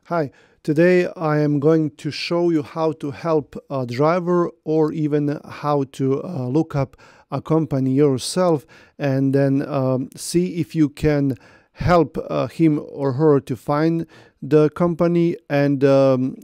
Hi, today I am going to show you how to help a driver or even how to look up a company yourself and then see if you can help him or her to find the company and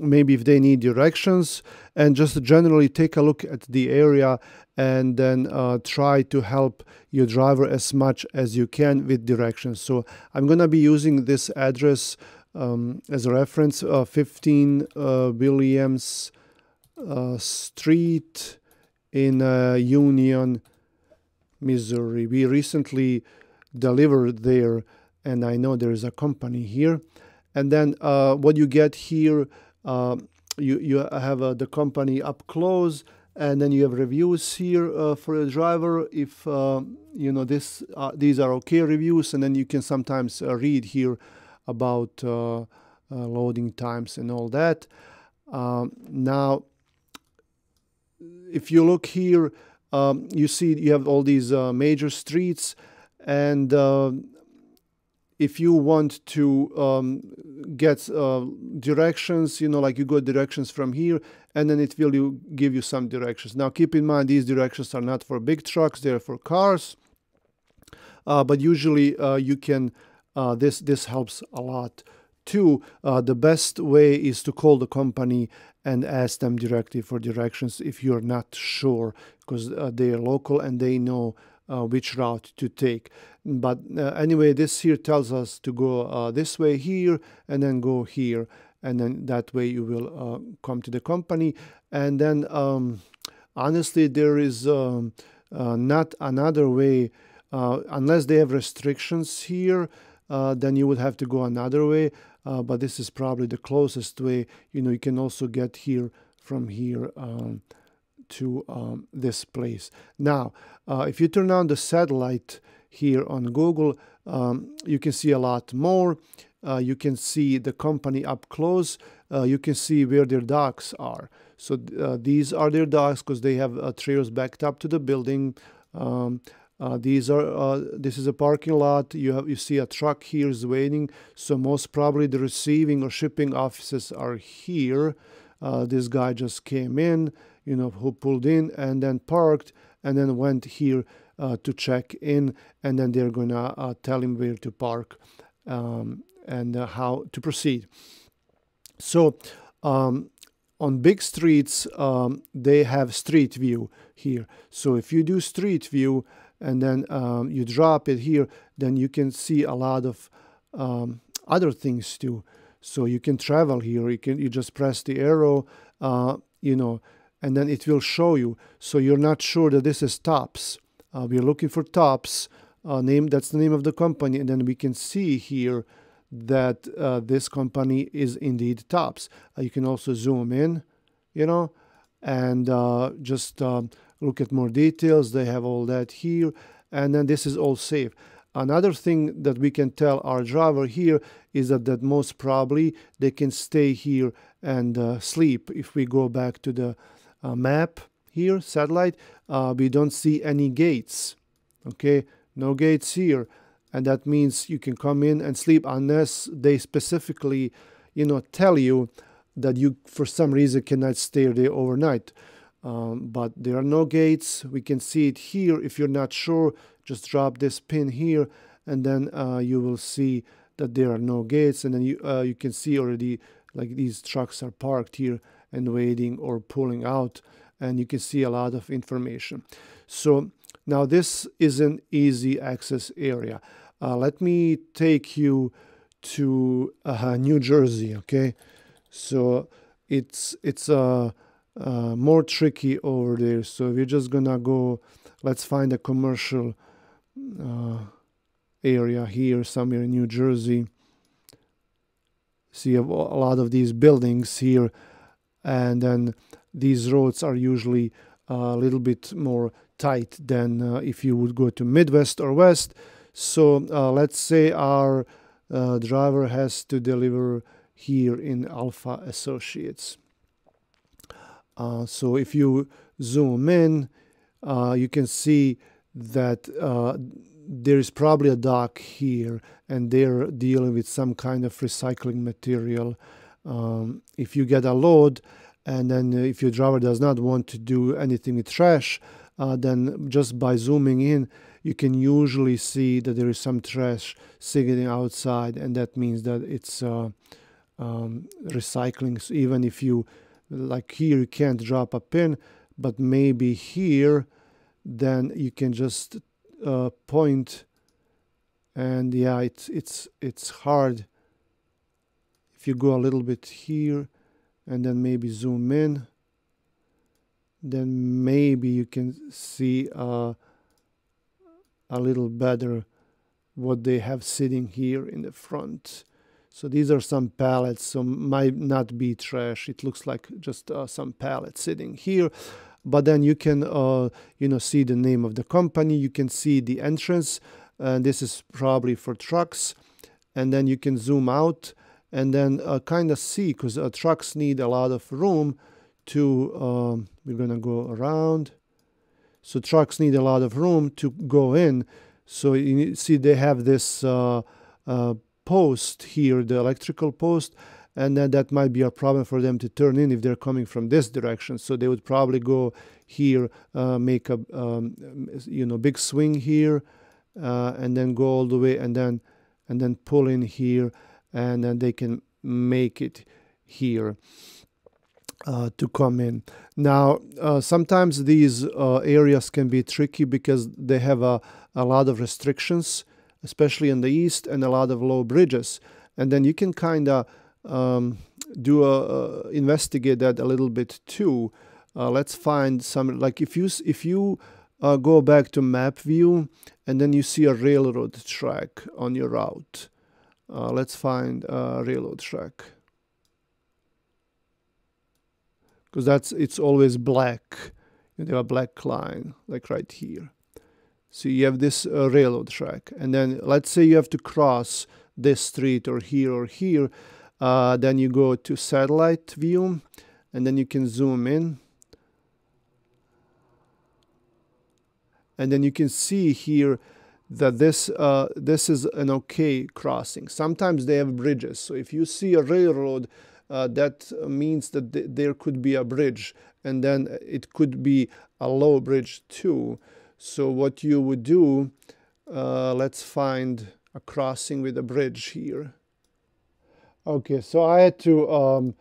maybe if they need directions, and just generally take a look at the area and then try to help your driver as much as you can with directions. So I'm going to be using this address as a reference, 15 Williams Street in Union, Missouri. We recently delivered there, and I know there is a company here. And then what you get here, you have the company up close, and then you have reviews here for the driver. If you know these are okay reviews, and then you can sometimes read here about loading times and all that. Now, if you look here, you see you have all these major streets, and if you want to get directions, like you go directions from here, and then it will give you some directions. Now, keep in mind, these directions are not for big trucks, they're for cars, but usually you can this helps a lot too. The best way is to call the company and ask them directly for directions if you're not sure, because they are local and they know which route to take. But anyway, this here tells us to go this way here and then go here, and then that way you will come to the company. And then honestly, there is not another way unless they have restrictions here. Then you would have to go another way, but this is probably the closest way. You can also get here from here to this place. Now, if you turn on the satellite here on Google, you can see a lot more. You can see the company up close. You can see where their docks are. So these are their docks because they have trailers backed up to the building. This is a parking lot. You see a truck here is waiting. So most probably the receiving or shipping offices are here. This guy just came in, who pulled in and then parked and then went here to check in, and then they're gonna tell him where to park and how to proceed. So on big streets, they have street view here. So if you do street view and then you drop it here, then you can see a lot of other things too. So you can travel here. You just press the arrow, and then it will show you. So you're not sure that this is Tops. We're looking for Tops. That's the name of the company, and then we can see here that this company is indeed Tops. You can also zoom in, and just look at more details. They have all that here, and then this is all safe. Another thing that we can tell our driver here is that most probably they can stay here and sleep. If we go back to the map here, satellite, we don't see any gates. Okay, no gates here, and that means you can come in and sleep unless they specifically, tell you that you for some reason cannot stay there overnight. But there are no gates. We can see it here. If you're not sure, just drop this pin here, and then you will see that there are no gates, and then you can see already like these trucks are parked here and waiting or pulling out, and you can see a lot of information. So now this is an easy access area. Let me take you to New Jersey. Okay, so it's more tricky over there. So we're just gonna go, let's find a commercial area here somewhere in New Jersey. See a lot of these buildings here, and then these roads are usually a little bit more tight than if you would go to Midwest or West. So let's say our driver has to deliver here in Alpha Associates. So if you zoom in, you can see that there is probably a dock here, and they're dealing with some kind of recycling material. if you get a load, and then if your driver does not want to do anything with trash, then just by zooming in, you can usually see that there is some trash sitting outside, and that means that it's recycling. So even if you, like here, you can't drop a pin, but maybe here, then you can just point, and yeah, it's hard. If you go a little bit here, and then maybe zoom in, then maybe you can see a little better what they have sitting here in the front. So these are some pallets, so might not be trash. It looks like just some pallets sitting here. But then you can see the name of the company. You can see the entrance, and this is probably for trucks. And then you can zoom out and then kind of see, because trucks need a lot of room to, we're going to go around. So trucks need a lot of room to go in. So you see they have this post here, the electrical post, and then that might be a problem for them to turn in if they're coming from this direction. So they would probably go here, make a big swing here, and then go all the way, and then pull in here, and then they can make it here to come in. Now, sometimes these areas can be tricky because they have a lot of restrictions, especially in the east, and a lot of low bridges. And then you can kind of investigate that a little bit too. Let's find some, like if you go back to map view, and then you see a railroad track on your route. Let's find a railroad track, because it's always black. You have a black line, like right here. So you have this railroad track, and then let's say you have to cross this street or here, then you go to satellite view, and then you can zoom in, and then you can see here that this is an okay crossing. Sometimes they have bridges, so if you see a railroad, that means that there could be a bridge, and then it could be a low bridge too. So what you would do, let's find a crossing with a bridge here. Okay, so I had to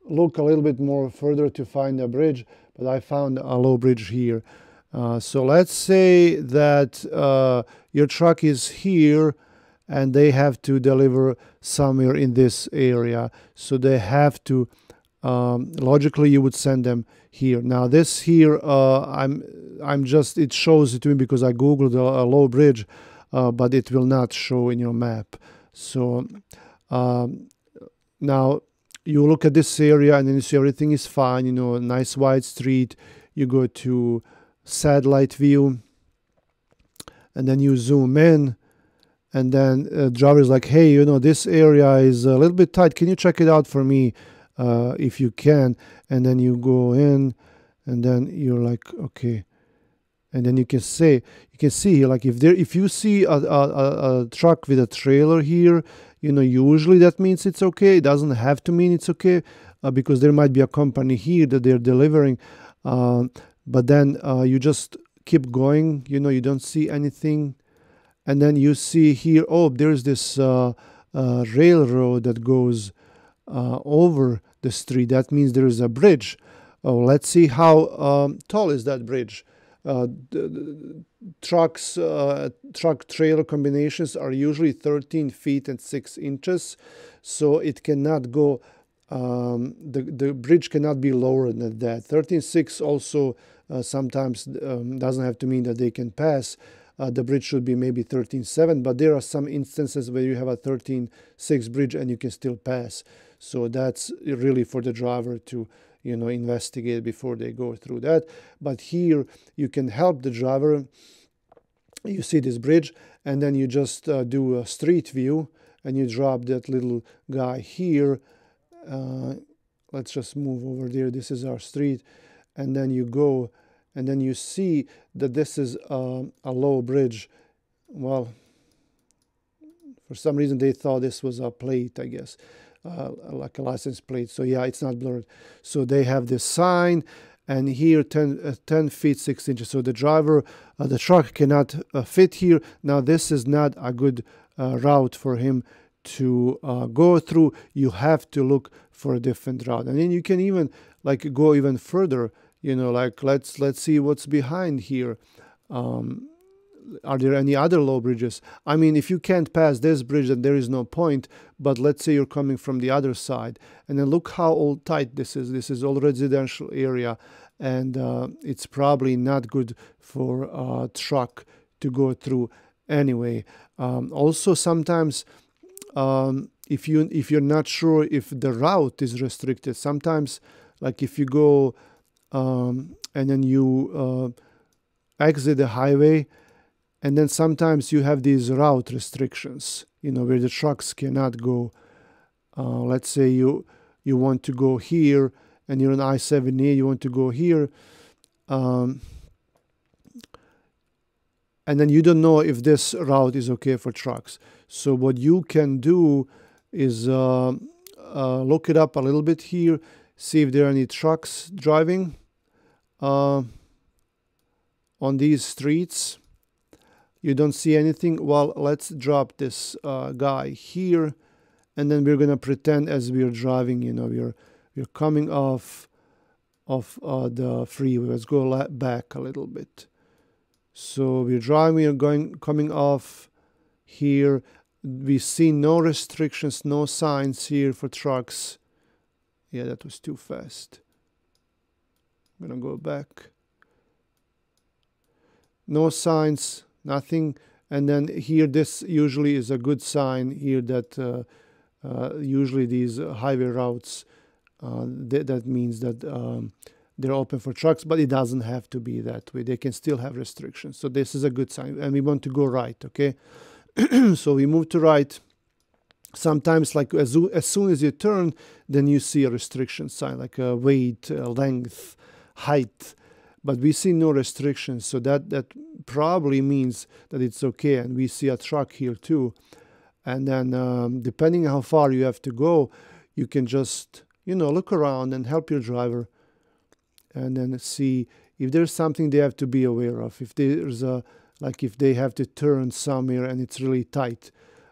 look a little bit more further to find a bridge, but I found a low bridge here. So let's say that your truck is here, and they have to deliver somewhere in this area. So they have to, logically you would send them here. Now this here, it shows it to me because I Googled a low bridge, but it will not show in your map. So now you look at this area, and then you see everything is fine, a nice wide street. You go to satellite view, and then you zoom in, and then driver is like, hey, this area is a little bit tight. Can you check it out for me if you can? And then you go in, and then you're like, okay. And then you can see here, like if you see a truck with a trailer here, usually that means it's okay. It doesn't have to mean it's okay, because there might be a company here that they're delivering. But then you just keep going, you don't see anything. And then you see here, oh, there's this railroad that goes over the street. That means there is a bridge. Oh, let's see how tall is that bridge. The truck trailer combinations are usually 13 feet and 6 inches. So it cannot go, the bridge cannot be lower than that. 13.6 also sometimes doesn't have to mean that they can pass. The bridge should be maybe 13.7, but there are some instances where you have a 13.6 bridge and you can still pass. So that's really for the driver to investigate before they go through that. But here you can help the driver. You see this bridge, and then you just do a street view, and you drop that little guy here. Let's just move over there. This is our street, and then you go, and then you see that this is a low bridge. Well, for some reason they thought this was a plate, I guess. like a license plate. So yeah, it's not blurred. So they have this sign, and here 10 feet 6 inches. So the driver, the truck cannot fit here. Now this is not a good route for him to go through. You have to look for a different route, and then you can even like go even further. You know, like let's see what's behind here. Are there any other low bridges? I mean, if you can't pass this bridge, then there is no point. But let's say you're coming from the other side, and then look how all tight this is. This is all residential area, and it's probably not good for a truck to go through anyway. Also, sometimes if you're not sure if the route is restricted, sometimes like if you go and then you exit the highway, and then sometimes you have these route restrictions, you know, where the trucks cannot go. Let's say you want to go here, and you're on I-70, you want to go here, and then you don't know if this route is okay for trucks. So what you can do is look it up a little bit here, see if there are any trucks driving on these streets. You don't see anything. Well, let's drop this guy here, and then we're gonna pretend as we're driving. You know, we're coming off the freeway. Let's go back a little bit. So we're driving. We're coming off here. We see no restrictions, no signs here for trucks. Yeah, that was too fast. I'm gonna go back. No signs. Nothing. And then here, this usually is a good sign here that usually these highway routes, that means that they're open for trucks, but it doesn't have to be that way. They can still have restrictions. So this is a good sign, and we want to go right, okay? So we move to right. Sometimes, like as soon as you turn, then you see a restriction sign, like a weight, length, height. But we see no restrictions, so that probably means that it's okay. And we see a truck here too. And then depending on how far you have to go, you can just, you know, look around and help your driver, and then see if there's something they have to be aware of. If there's like if they have to turn somewhere and it's really tight,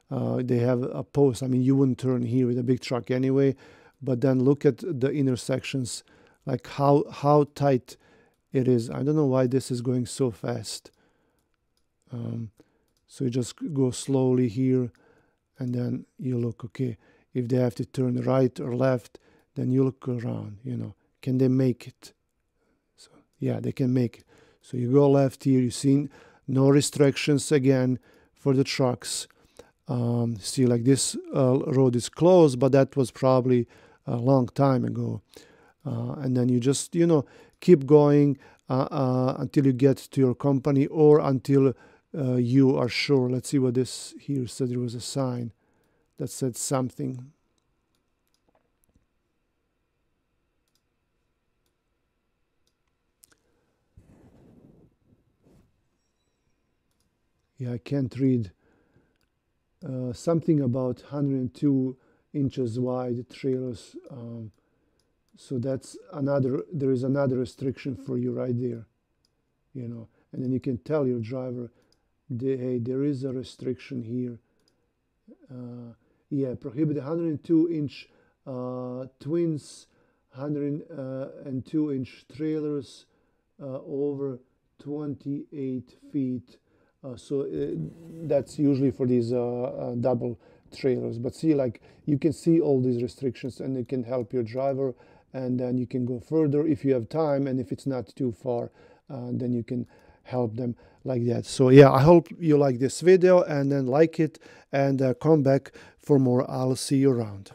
they have a post. I mean, you wouldn't turn here with a big truck anyway, but then look at the intersections, like how tight it is. I don't know why this is going so fast. So you just go slowly here, and then you look, okay, if they have to turn right or left, then you look around, you know, can they make it? So yeah, they can make it. So you go left here, you see no restrictions again for the trucks. See, like this road is closed, but that was probably a long time ago. And then you just, you know, keep going until you get to your company, or until you are sure. Let's see what this here said. There was a sign that said something. Yeah, I can't read. Something about 102 inches wide trailers. So that's another, there is another restriction for you right there, you know. And then you can tell your driver, hey, there is a restriction here. Yeah, prohibit 102-inch twins, 102-inch trailers over 28 feet. So that's usually for these double trailers. But see, like you can see all these restrictions, and it can help your driver, and then you can go further if you have time, and if it's not too far, then you can help them like that. So yeah, I hope you like this video, and then like it, and come back for more. I'll see you around.